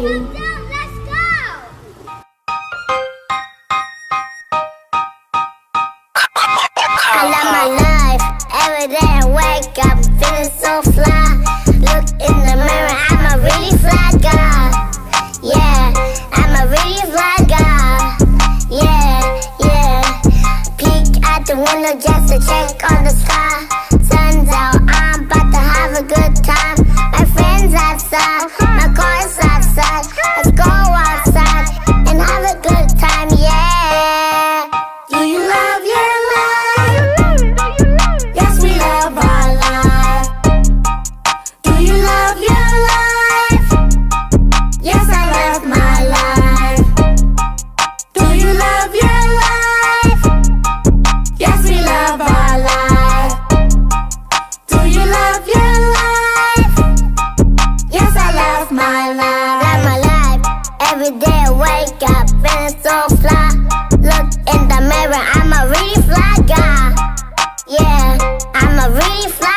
I love my life. Every day I wake up feeling so fly. Look in the mirror, I'm a really fly guy. Yeah, I'm a really fly guy. Yeah. Peek out the window just to check on the sky. Sun's out, I'm about to have a good time. My friends outside, my car's outside. Let's go outside and have a good time, yeah. Do you love your life? Yes, we love our life. Do you love your life? Yes, I love my life. Do you love your life? Yes, we love our life. Do you love your life? Yes, I love my life. Love my life. Every day I wake up feeling so fly. Look in the mirror, I'm a really fly guy. Yeah, I'm a really fly